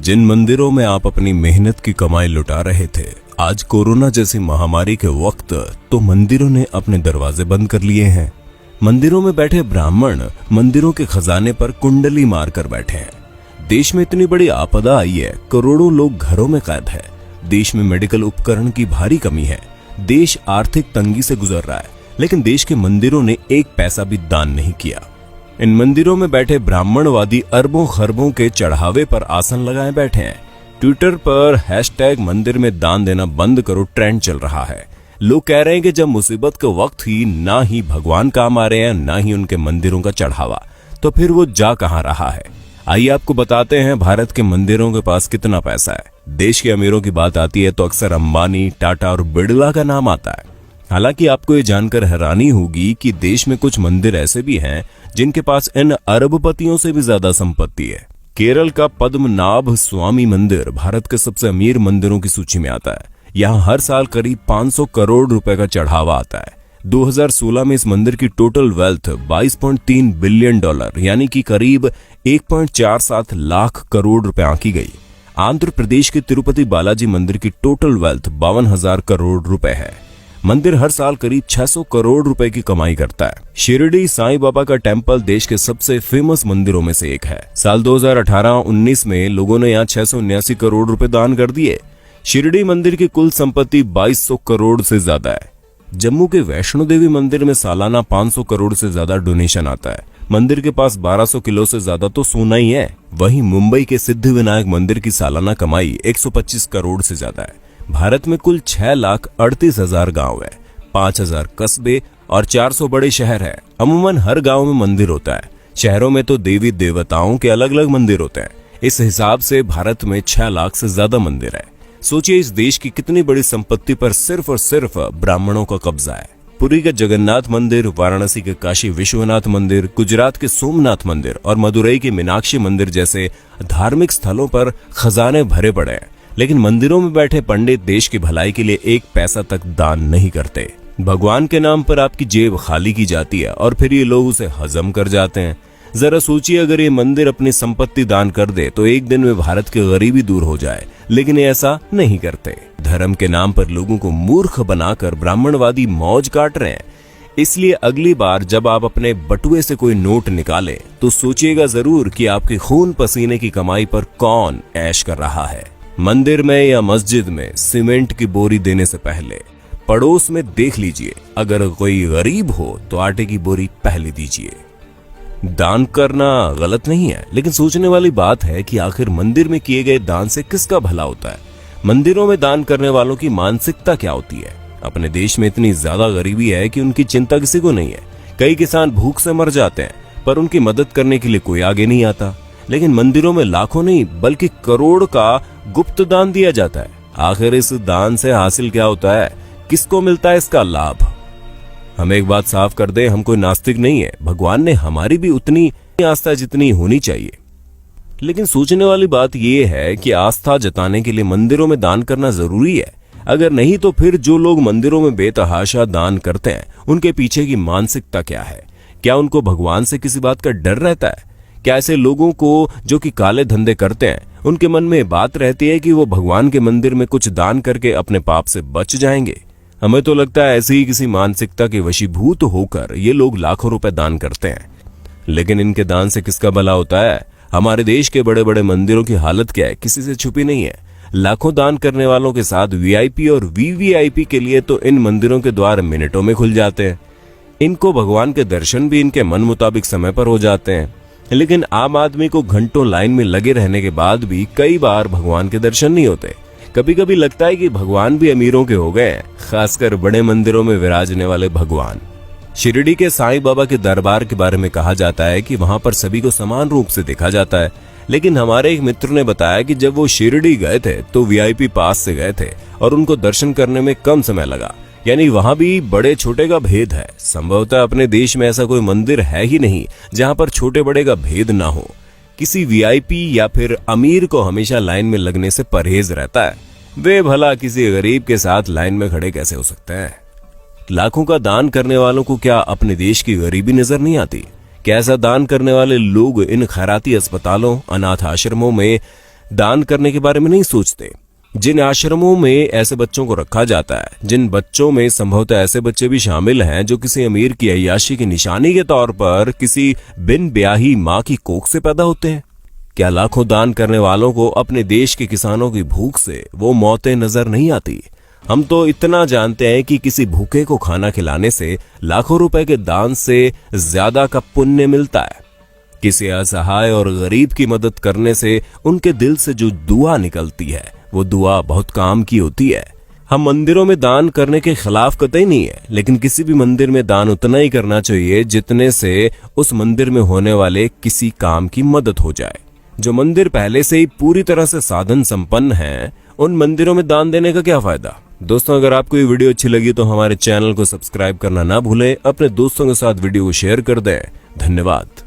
जिन मंदिरों में आप अपनी मेहनत की कमाई लुटा रहे थे, आज कोरोना जैसी महामारी के वक्त तो मंदिरों ने अपने दरवाजे बंद कर लिए हैं। मंदिरों में बैठे ब्राह्मण मंदिरों के खजाने पर कुंडली मारकर बैठे हैं। देश में इतनी बड़ी आपदा आई है, करोड़ों लोग घरों में कैद है। देश में मेडिकल उपकरण की भारी कमी है। देश आर्थिक तंगी से गुजर रहा है, लेकिन देश के मंदिरों ने एक पैसा भी दान नहीं किया। इन मंदिरों में बैठे ब्राह्मणवादी अरबों खरबों के चढ़ावे पर आसन लगाए बैठे हैं। ट्विटर पर हैशटैग मंदिर में दान देना बंद करो ट्रेंड चल रहा है। लोग कह रहे हैं कि जब मुसीबत के वक्त ही ना ही भगवान काम आ रहे हैं, ना ही उनके मंदिरों का चढ़ावा, तो फिर वो जा कहां रहा है। आइए आपको बताते हैं भारत के मंदिरों के पास कितना पैसा है। देश के अमीरों की बात आती है तो अक्सर अंबानी, टाटा और बिड़ला का नाम आता है। हालांकि आपको ये जानकर हैरानी होगी कि देश में कुछ मंदिर ऐसे भी हैं जिनके पास इन अरबपतियों से भी ज्यादा संपत्ति है। केरल का पद्मनाभ स्वामी मंदिर भारत के सबसे अमीर मंदिरों की सूची में आता है। यहाँ हर साल करीब 500 करोड़ रुपए का चढ़ावा आता है। 2016 में इस मंदिर की टोटल वेल्थ $22.3 बिलियन यानी कि करीब 1.47 लाख करोड़ रुपए आंकी गई। आंध्र प्रदेश के तिरुपति बालाजी मंदिर की टोटल वेल्थ 52,000 करोड़ रुपए है। मंदिर हर साल करीब 600 करोड़ रुपए की कमाई करता है। शिरडी साईं बाबा का टेम्पल देश के सबसे फेमस मंदिरों में से एक है। साल 2018-19 में लोगों ने यहाँ 679 करोड़ रुपए दान कर दिए। शिरडी मंदिर की कुल संपत्ति 2200 करोड़ से ज्यादा है। जम्मू के वैष्णो देवी मंदिर में सालाना 500 करोड़ से ज्यादा डोनेशन आता है। मंदिर के पास 1200 किलो से ज्यादा तो सोना ही है। वहीं मुंबई के सिद्धिविनायक मंदिर की सालाना कमाई 125 करोड़ से ज्यादा है। भारत में कुल 6,38,000 गांव है, 5,000 कस्बे और 400 बड़े शहर है। अमूमन हर गांव में मंदिर होता है। शहरों में तो देवी देवताओं के अलग अलग मंदिर होते हैं। इस हिसाब से भारत में 6 लाख से ज्यादा मंदिर है। सोचिए इस देश की कितनी बड़ी संपत्ति पर सिर्फ और सिर्फ ब्राह्मणों का कब्जा है। पुरी के जगन्नाथ मंदिर, वाराणसी के काशी विश्वनाथ मंदिर, गुजरात के सोमनाथ मंदिर और मदुरई के मीनाक्षी मंदिर जैसे धार्मिक स्थलों पर खजाने भरे पड़े हैं, लेकिन मंदिरों में बैठे पंडित देश की भलाई के लिए एक पैसा तक दान नहीं करते। भगवान के नाम पर आपकी जेब खाली की जाती है और फिर ये लोग उसे हजम कर जाते हैं। जरा सोचिए, अगर ये मंदिर अपनी संपत्ति दान कर दे तो एक दिन में भारत की गरीबी दूर हो जाए, लेकिन ये ऐसा नहीं करते। धर्म के नाम पर लोगों को मूर्ख बनाकर ब्राह्मणवादी मौज काट रहे हैं। इसलिए अगली बार जब आप अपने बटुए से कोई नोट निकालें तो सोचिएगा जरूर कि आपके खून पसीने की कमाई पर कौन ऐश कर रहा है। मंदिर में या मस्जिद में सीमेंट की बोरी देने से पहले पड़ोस में देख लीजिए, अगर कोई गरीब हो तो आटे की बोरी पहले दीजिए। दान करना गलत नहीं है, लेकिन सोचने वाली बात है कि आखिर मंदिर में किए गए दान से किसका भला होता है। मंदिरों में दान करने वालों की मानसिकता क्या होती है। अपने देश में इतनी ज्यादा गरीबी है कि उनकी चिंता किसी को नहीं है। कई किसान भूख से मर जाते हैं, पर उनकी मदद करने के लिए कोई आगे नहीं आता। लेकिन मंदिरों में लाखों नहीं बल्कि करोड़ का गुप्त दान दिया जाता है। आखिर इस दान से हासिल क्या होता है, किसको मिलता है इसका लाभ। हम एक बात साफ कर दें, हम कोई नास्तिक नहीं है। भगवान ने हमारी भी उतनी आस्था जितनी होनी चाहिए। लेकिन सोचने वाली बात यह है कि आस्था जताने के लिए मंदिरों में दान करना जरूरी है। अगर नहीं तो फिर जो लोग मंदिरों में बेतहाशा दान करते हैं उनके पीछे की मानसिकता क्या है। क्या उनको भगवान से किसी बात का डर रहता है? क्या ऐसे लोगों को जो कि काले धंधे करते हैं उनके मन में बात रहती है कि वो भगवान के मंदिर में कुछ दान करके अपने पाप से बच जाएंगे? हमें तो लगता है ऐसी ही किसी मानसिकता के वशीभूत होकर ये लोग लाखों रुपए दान करते हैं। लेकिन इनके दान से किसका भला होता है? हमारे देश के बड़े बड़े मंदिरों की हालत क्या है, किसी से छुपी नहीं है। लाखों दान करने वालों के साथ वीआईपी और वीवीआईपी के लिए तो इन मंदिरों के द्वार मिनटों में खुल जाते हैं। इनको भगवान के दर्शन भी इनके मन मुताबिक समय पर हो जाते हैं। लेकिन आम आदमी को घंटों लाइन में लगे रहने के बाद भी कई बार भगवान के दर्शन नहीं होते। कभी कभी लगता है कि भगवान भी अमीरों के हो गए हैं, खासकर बड़े मंदिरों में विराजने वाले भगवान। शिरडी के साईं बाबा के दरबार के बारे में कहा जाता है कि वहां पर सभी को समान रूप से देखा जाता है। लेकिन हमारे एक मित्र ने बताया कि जब वो शिरडी गए थे तो वीआईपी पास से गए थे और उनको दर्शन करने में कम समय लगा। यानी वहां भी बड़े छोटे का भेद है। संभवतः अपने देश में ऐसा कोई मंदिर है ही नहीं जहां पर छोटे बड़े का भेद ना हो। किसी वीआईपी या फिर अमीर को हमेशा लाइन में लगने से परहेज रहता है। वे भला किसी गरीब के साथ लाइन में खड़े कैसे हो सकते हैं? लाखों का दान करने वालों को क्या अपने देश की गरीबी नजर नहीं आती? क्या ऐसा दान करने वाले लोग इन खैराती अस्पतालों, अनाथ आश्रमों में दान करने के बारे में नहीं सोचते। जिन आश्रमों में ऐसे बच्चों को रखा जाता है, जिन बच्चों में संभवतः ऐसे बच्चे भी शामिल हैं जो किसी अमीर की अय्याशी की निशानी के तौर पर किसी बिन ब्याही माँ की कोख से पैदा होते हैं, क्या लाखों दान करने वालों को अपने देश के किसानों की भूख से वो मौतें नजर नहीं आती? हम तो इतना जानते हैं कि किसी भूखे को खाना खिलाने से लाखों रुपए के दान से ज्यादा का पुण्य मिलता है। किसी असहाय और गरीब की मदद करने से उनके दिल से जो दुआ निकलती है वो दुआ बहुत काम की होती है। हम मंदिरों में दान करने के खिलाफ कतई नहीं है, लेकिन किसी भी मंदिर में दान उतना ही करना चाहिए जितने से उस मंदिर में होने वाले किसी काम की मदद हो जाए। जो मंदिर पहले से ही पूरी तरह से साधन संपन्न हैं, उन मंदिरों में दान देने का क्या फायदा? दोस्तों, अगर आपको ये वीडियो अच्छी लगी तो हमारे चैनल को सब्सक्राइब करना ना भूलें, अपने दोस्तों के साथ वीडियो को शेयर कर दें। धन्यवाद।